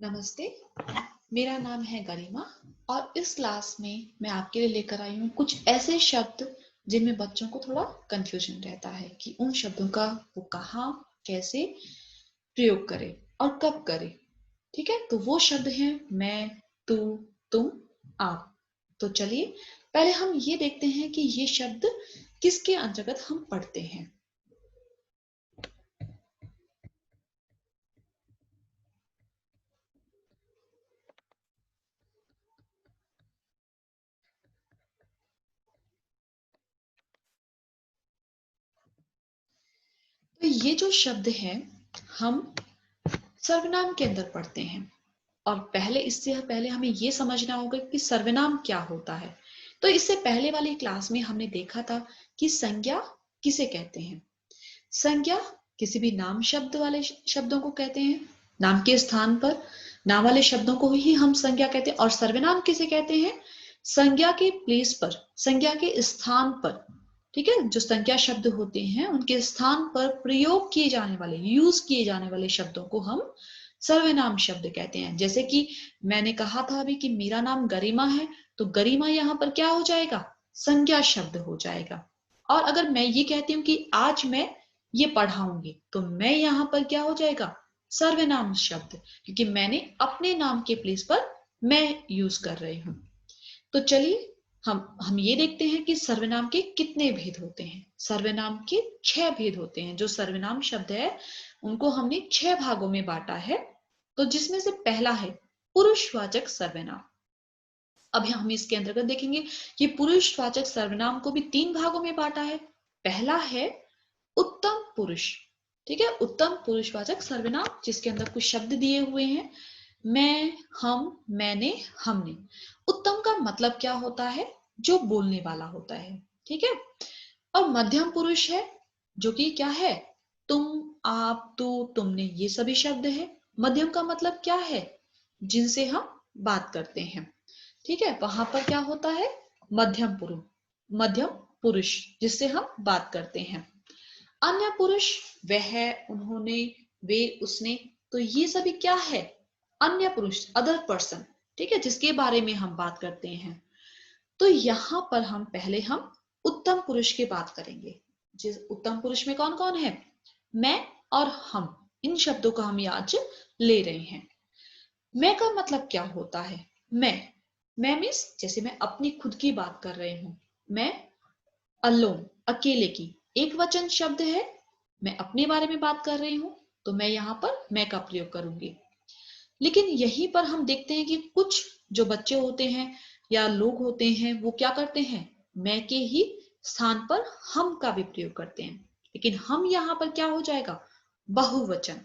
नमस्ते, मेरा नाम है गरिमा और इस क्लास में मैं आपके लिए लेकर आई हूँ कुछ ऐसे शब्द जिनमें बच्चों को थोड़ा कंफ्यूजन रहता है कि उन शब्दों का वो कहाँ कैसे प्रयोग करे और कब करे। ठीक है, तो वो शब्द हैं मैं, तू, तुम, आप। तो चलिए पहले हम ये देखते हैं कि ये शब्द किसके अंतर्गत हम पढ़ते हैं। तो ये जो शब्द है हम सर्वनाम के अंदर पढ़ते हैं और इससे पहले हमें ये समझना होगा कि सर्वनाम क्या होता है। तो इससे पहले वाली क्लास में हमने देखा था कि संज्ञा किसे कहते हैं। संज्ञा किसी भी नाम शब्द वाले शब्दों को कहते हैं। नाम के स्थान पर नाम वाले शब्दों को ही हम संज्ञा कहते हैं। और सर्वनाम किसे कहते हैं? संज्ञा के प्लेस पर, संज्ञा के स्थान पर, ठीक है, जो संज्ञा शब्द होते हैं उनके स्थान पर प्रयोग किए जाने वाले, यूज किए जाने वाले शब्दों को हम सर्वनाम शब्द कहते हैं। जैसे कि मैंने कहा था अभी कि मेरा नाम गरिमा है, तो गरिमा यहाँ पर क्या हो जाएगा? संज्ञा शब्द हो जाएगा। और अगर मैं ये कहती हूँ कि आज मैं ये पढ़ाऊंगी, तो मैं यहाँ पर क्या हो जाएगा? सर्वनाम शब्द, क्योंकि मैंने अपने नाम के प्लेस पर मैं यूज कर रही हूँ। तो चलिए हम ये देखते हैं कि सर्वनाम के कितने भेद होते हैं। सर्वनाम के 6 भेद होते हैं। जो सर्वनाम शब्द है उनको हमने 6 भागों में बांटा है। तो जिसमें से पहला है पुरुषवाचक सर्वनाम। अब हम इसके अंतर्गत देखेंगे कि पुरुषवाचक सर्वनाम को भी 3 भागों में बांटा है। पहला है उत्तम पुरुष। ठीक है, उत्तम पुरुषवाचक सर्वनाम जिसके अंदर कुछ शब्द दिए हुए हैं, मैं, हम, मैंने, हमने। उत्तम का मतलब क्या होता है? जो बोलने वाला होता है। ठीक है। और मध्यम पुरुष है जो कि क्या है? तुम, आप, तू, तुमने, ये सभी शब्द है। मध्यम का मतलब क्या है? जिनसे हम बात करते हैं। ठीक है, वहां पर क्या होता है? मध्यम पुरुष, मध्यम पुरुष जिससे हम बात करते हैं। अन्य पुरुष, वह, उन्होंने, वे, उसने। तो ये सभी क्या है? अन्य पुरुष, अदर पर्सन। ठीक है, जिसके बारे में हम बात करते हैं। तो यहां पर हम उत्तम पुरुष की बात करेंगे। जिस उत्तम पुरुष में कौन कौन है? मैं और हम, इन शब्दों का हम आज ले रहे हैं। मैं का मतलब क्या होता है? मैं मीन्स जैसे मैं अपनी खुद की बात कर रही हूं। मैं अलोन, अकेले की, एक वचन शब्द है। मैं अपने बारे में बात कर रही हूं, तो मैं यहाँ पर मैं का प्रयोग करूंगी। लेकिन यहीं पर हम देखते हैं कि कुछ जो बच्चे होते हैं या लोग होते हैं वो क्या करते हैं? मैं के ही स्थान पर हम का भी प्रयोग करते हैं। लेकिन हम यहाँ पर क्या हो जाएगा? बहुवचन।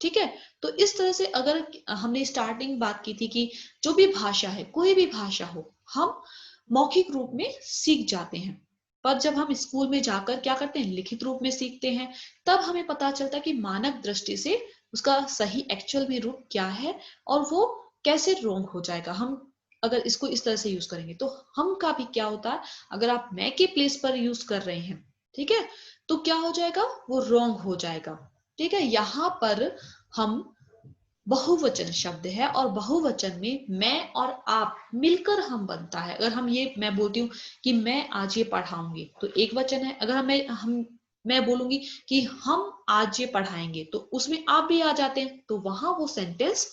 ठीक है। तो इस तरह से अगर हमने स्टार्टिंग बात की थी कि जो भी भाषा है, कोई भी भाषा हो, हम मौखिक रूप में सीख जाते हैं। पर जब हम स्कूल में जाकर क्या करते हैं? लिखित रूप में सीखते हैं। तब हमें पता चलता है कि मानक दृष्टि से उसका सही एक्चुअल में रूप क्या है और वो कैसे रोंग हो जाएगा। हम अगर इसको इस तरह से यूज करेंगे तो हम का भी क्या होता है? अगर आप मैं के प्लेस पर यूज कर रहे हैं, ठीक है, तो क्या हो जाएगा? वो रोंग हो जाएगा। ठीक है, यहां पर हम बहुवचन शब्द है और बहुवचन में मैं और आप मिलकर हम बनता है। अगर मैं बोलती हूँ कि मैं आज ये पढ़ाऊंगी, तो एक वचन है। अगर मैं बोलूंगी कि हम आज ये पढ़ाएंगे, तो उसमें आप भी आ जाते हैं, तो वहां वो सेंटेंस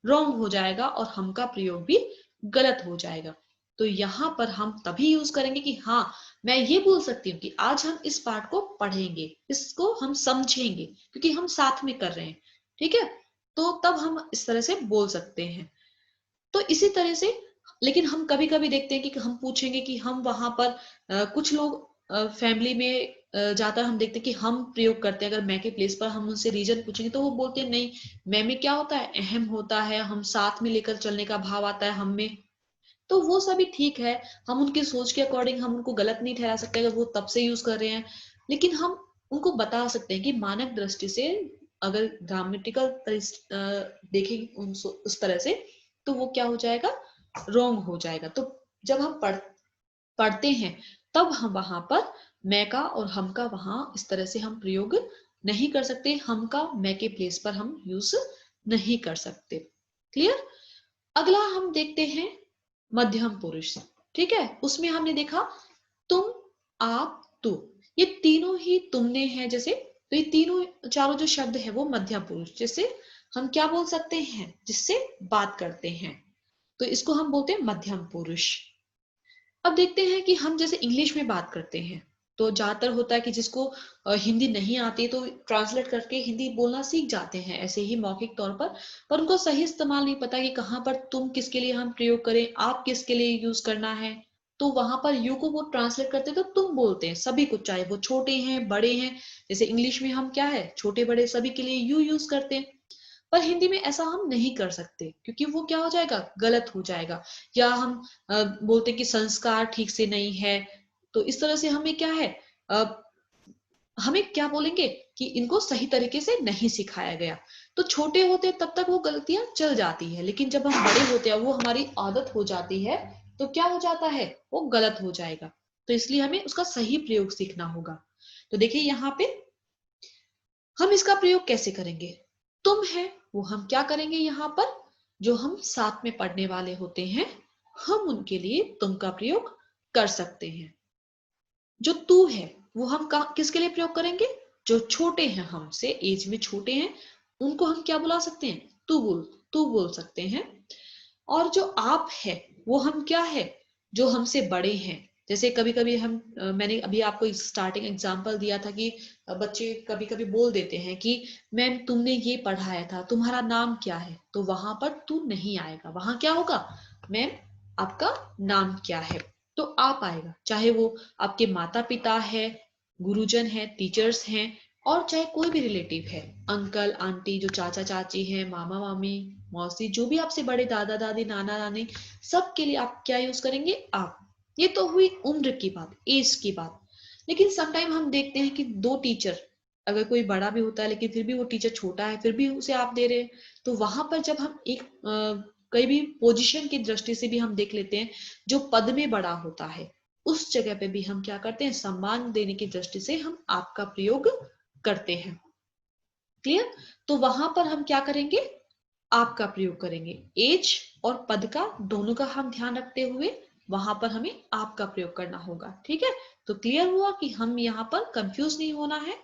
रॉन्ग हो जाएगा और हम का प्रयोग भी गलत हो जाएगा। तो यहाँ पर हम तभी यूज करेंगे कि हाँ, मैं ये बोल सकती हूँ कि आज हम इस पाठ को पढ़ेंगे, इसको हम समझेंगे, क्योंकि हम साथ में कर रहे हैं। ठीक है, तो तब हम इस तरह से बोल सकते हैं। तो इसी तरह से, लेकिन हम कभी कभी देखते हैं कि हम पूछेंगे कि हम वहां पर कुछ लोग फैमिली में जाकर हम देखते हैं कि हम प्रयोग करते हैं। अगर मैं के प्लेस पर हम उनसे रीजन पूछेंगे तो वो बोलते हैं नहीं, मैं में क्या होता है? अहम होता है, हम साथ में लेकर चलने का भाव आता है हम में। तो वो सभी ठीक है, हम उनकी सोच के अकॉर्डिंग हम उनको गलत नहीं ठहरा सकते अगर वो तब से यूज कर रहे हैं। लेकिन हम उनको बता सकते हैं कि मानक दृष्टि से अगर ग्रामेटिकल देखेंगे उस तरह से, तो वो क्या हो जाएगा? रॉन्ग हो जाएगा। तो जब हम पढ़ते हैं तब हम वहां पर मैं का और हम का वहां इस तरह से हम प्रयोग नहीं कर सकते। हम का मैं के प्लेस पर हम यूज नहीं कर सकते। क्लियर। अगला हम देखते हैं मध्यम पुरुष, ठीक है। उसमें हमने देखा तुम, आप, तू, ये तीनों ही तुमने हैं जैसे, तो ये तीनों चारों जो शब्द है वो मध्यम पुरुष, जैसे हम क्या बोल सकते हैं, जिससे बात करते हैं, तो इसको हम बोलते हैं मध्यम पुरुष। अब देखते हैं कि हम जैसे इंग्लिश में बात करते हैं, तो ज्यादातर होता है कि जिसको हिंदी नहीं आती तो ट्रांसलेट करके हिंदी बोलना सीख जाते हैं ऐसे ही मौखिक तौर पर उनको सही इस्तेमाल नहीं पता कि कहाँ पर तुम किसके लिए हम प्रयोग करें, आप किसके लिए यूज करना है। तो वहां पर यू को वो ट्रांसलेट करते तो तुम बोलते हैं सभी कुछ, चाहे वो छोटे हैं बड़े हैं। जैसे इंग्लिश में हम क्या है, छोटे बड़े सभी के लिए यू यूज करते हैं, पर हिंदी में ऐसा हम नहीं कर सकते क्योंकि वो क्या हो जाएगा, गलत हो जाएगा। या हम बोलते कि संस्कार ठीक से नहीं है, तो इस तरह से हमें क्या है, अ, हमें क्या बोलेंगे कि इनको सही तरीके से नहीं सिखाया गया। तो छोटे होते तब तक वो गलतियां चल जाती है, लेकिन जब हम बड़े होते हैं वो हमारी आदत हो जाती है, तो क्या हो जाता है, वो गलत हो जाएगा। तो इसलिए हमें उसका सही प्रयोग सीखना होगा। तो देखिए यहाँ पे हम इसका प्रयोग कैसे करेंगे। तुम है वो हम क्या करेंगे, यहाँ पर जो हम साथ में पढ़ने वाले होते हैं हम उनके लिए तुम का प्रयोग कर सकते हैं। जो तू है वो हम किसके लिए प्रयोग करेंगे, जो छोटे हैं, हमसे एज में छोटे हैं, उनको हम क्या बुला सकते हैं, तू बोल सकते हैं। और जो आप है वो हम क्या है, जो हमसे बड़े हैं। जैसे कभी कभी हम मैंने अभी आपको स्टार्टिंग एग्जांपल दिया था कि बच्चे कभी कभी बोल देते हैं कि मैम तुमने ये पढ़ाया था, तुम्हारा नाम क्या है, तो वहां पर तू नहीं आएगा, वहां क्या होगा, मैम आपका नाम क्या है, तो आप आएगा। चाहे वो आपके माता पिता है, गुरुजन है, टीचर्स हैं, और चाहे कोई भी रिलेटिव है, अंकल आंटी, जो चाचा चाची हैं, मामा मामी, मौसी, जो भी आपसे बड़े, दादा दादी, नाना नानी, सबके लिए आप क्या यूज करेंगे, आप। ये तो हुई उम्र की बात, एज की बात। लेकिन समटाइम हम देखते हैं कि दो टीचर, अगर कोई बड़ा भी होता है लेकिन फिर भी वो टीचर छोटा है, फिर भी उसे आप दे रहे हैं, तो वहां पर जब हम एक कई भी पोजीशन की दृष्टि से भी हम देख लेते हैं, जो पद में बड़ा होता है उस जगह पे भी हम क्या करते हैं, सम्मान देने की दृष्टि से हम आपका प्रयोग करते हैं। क्लियर। तो वहां पर हम क्या करेंगे, आपका प्रयोग करेंगे। एज और पद का दोनों का हम ध्यान रखते हुए वहां पर हमें आपका प्रयोग करना होगा। ठीक है, तो क्लियर हुआ कि हम यहाँ पर कंफ्यूज नहीं होना है।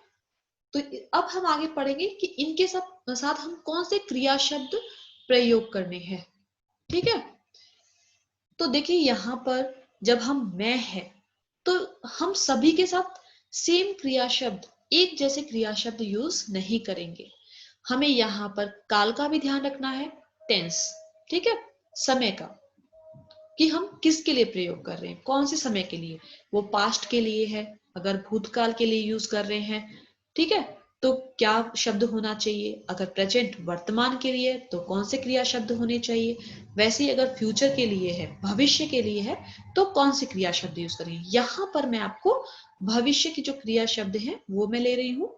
तो अब हम आगे पढ़ेंगे कि इनके साथ हम कौन से क्रिया शब्द प्रयोग करने हैं। ठीक है, तो देखिए यहाँ पर जब हम मैं है तो हम सभी के साथ सेम क्रिया शब्द, एक जैसे क्रिया शब्द यूज नहीं करेंगे। हमें यहाँ पर काल का भी ध्यान रखना है, टेंस, ठीक है, समय का, कि हम किसके लिए प्रयोग कर रहे हैं, कौन से समय के लिए। वो पास्ट के लिए है, अगर भूतकाल के लिए यूज कर रहे हैं, ठीक है, तो क्या शब्द होना चाहिए। अगर प्रेजेंट वर्तमान के लिए तो कौन से क्रिया शब्द होने चाहिए। वैसे ही अगर फ्यूचर के लिए है, भविष्य के लिए है, तो कौन से क्रिया शब्द यूज करेंगे। यहाँ पर मैं आपको भविष्य की जो क्रिया शब्द है वो मैं ले रही हूँ।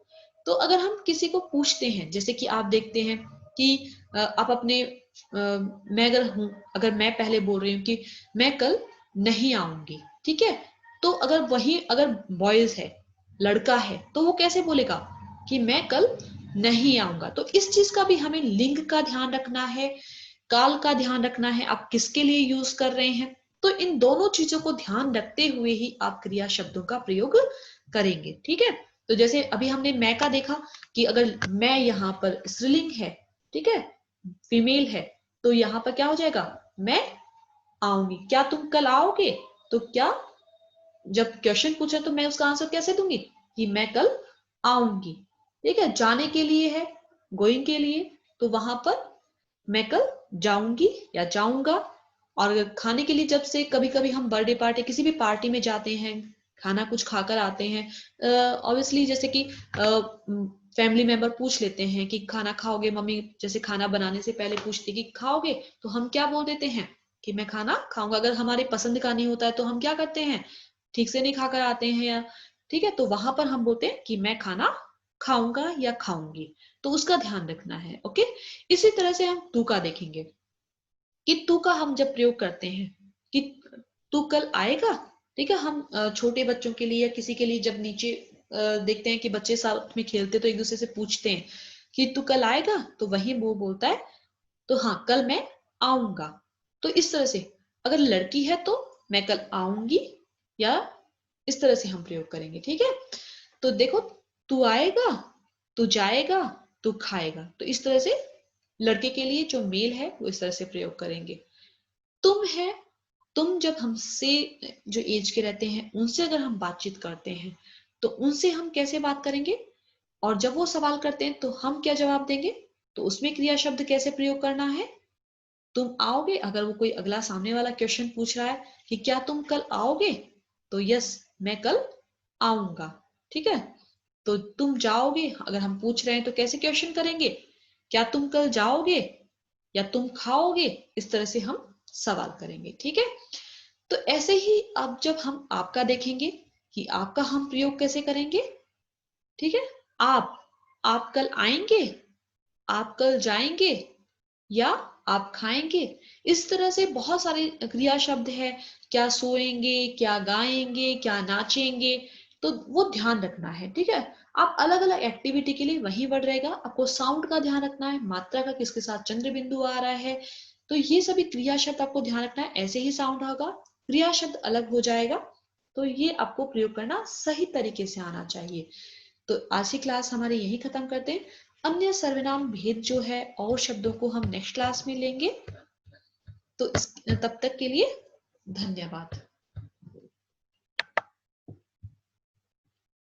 तो अगर हम किसी को पूछते हैं, जैसे कि आप देखते हैं कि आप अपने मैं अगर हूं, अगर मैं पहले बोल रही हूँ कि मैं कल नहीं आऊंगी, ठीक है, तो अगर वही अगर बॉयज है, लड़का है, तो वो कैसे बोलेगा कि मैं कल नहीं आऊंगा। तो इस चीज का भी हमें लिंग का ध्यान रखना है, काल का ध्यान रखना है, आप किसके लिए यूज कर रहे हैं। तो इन दोनों चीजों को ध्यान रखते हुए ही आप क्रिया शब्दों का प्रयोग करेंगे। ठीक है, तो जैसे अभी हमने मैं का देखा कि अगर मैं यहाँ पर स्त्रीलिंग है, ठीक है, फीमेल है, तो यहाँ पर क्या हो जाएगा, मैं आऊंगी। क्या तुम कल आओगे, तो क्या, जब क्वेश्चन पूछे तो मैं उसका आंसर कैसे दूंगी कि मैं कल आऊंगी। ठीक है, जाने के लिए है, गोइंग के लिए, तो वहां पर मैं कल जाऊंगी या जाऊंगा। और अगर खाने के लिए, जब से कभी कभी हम बर्थडे पार्टी किसी भी पार्टी में जाते हैं, खाना कुछ खाकर आते हैं, ऑब्वियसली जैसे कि फैमिली मेंबर पूछ लेते हैं कि खाना खाओगे, मम्मी जैसे खाना बनाने से पहले पूछती कि खाओगे, तो हम क्या बोल देते हैं कि मैं खाना खाऊंगा। अगर हमारे पसंद का नहीं होता है तो हम क्या करते हैं, ठीक से नहीं खाकर आते हैं, या ठीक है, तो वहां पर हम बोलते हैं कि मैं खाना खाऊंगा या खाऊंगी। तो उसका ध्यान रखना है। ओके, इसी तरह से हम तू का देखेंगे कि तू का हम जब प्रयोग करते हैं कि तू कल आएगा, ठीक है, हम छोटे बच्चों के लिए या किसी के लिए जब नीचे देखते हैं कि बच्चे साथ में खेलते तो एक दूसरे से पूछते हैं कि तू कल आएगा, तो वही वो बोलता है तो हाँ, कल मैं आऊंगा। तो इस तरह से अगर लड़की है तो मैं कल आऊंगी, या इस तरह से हम प्रयोग करेंगे। ठीक है, तो देखो, तू आएगा, तू जाएगा, तू खाएगा। तो इस तरह से लड़के के लिए जो मेल है वो इस तरह से प्रयोग करेंगे। तुम है, तुम जब हमसे जो एज के रहते हैं उनसे अगर हम बातचीत करते हैं तो उनसे हम कैसे बात करेंगे, और जब वो सवाल करते हैं तो हम क्या जवाब देंगे, तो उसमें क्रिया शब्द कैसे प्रयोग करना है। तुम आओगे, अगर वो कोई अगला सामने वाला क्वेश्चन पूछ रहा है कि क्या तुम कल आओगे, तो यस, मैं कल आऊंगा। ठीक है, तो तुम जाओगे, अगर हम पूछ रहे हैं तो कैसे क्वेश्चन करेंगे, क्या तुम कल जाओगे या तुम खाओगे, इस तरह से हम सवाल करेंगे। ठीक है, तो ऐसे ही अब जब हम आपका देखेंगे कि आपका हम प्रयोग कैसे करेंगे। ठीक है, आप कल आएंगे, आप कल जाएंगे, या आप खाएंगे। इस तरह से बहुत सारे क्रिया शब्द है, क्या सोएंगे, क्या गाएंगे, क्या नाचेंगे, तो वो ध्यान रखना है। ठीक है, आप अलग अलग एक्टिविटी के लिए वही वर्ड रहेगा, आपको साउंड का ध्यान रखना है, मात्रा का, किसके साथ चंद्र बिंदु आ रहा है, तो ये सभी क्रिया शब्द आपको ध्यान रखना है। ऐसे ही साउंड होगा, क्रिया शब्द अलग हो जाएगा, तो ये आपको प्रयोग करना सही तरीके से आना चाहिए। तो आज की क्लास हमारी यही खत्म करते हैं। अन्य सर्वनाम भेद जो है और शब्दों को हम नेक्स्ट क्लास में लेंगे। तो तब तक के लिए धन्यवाद।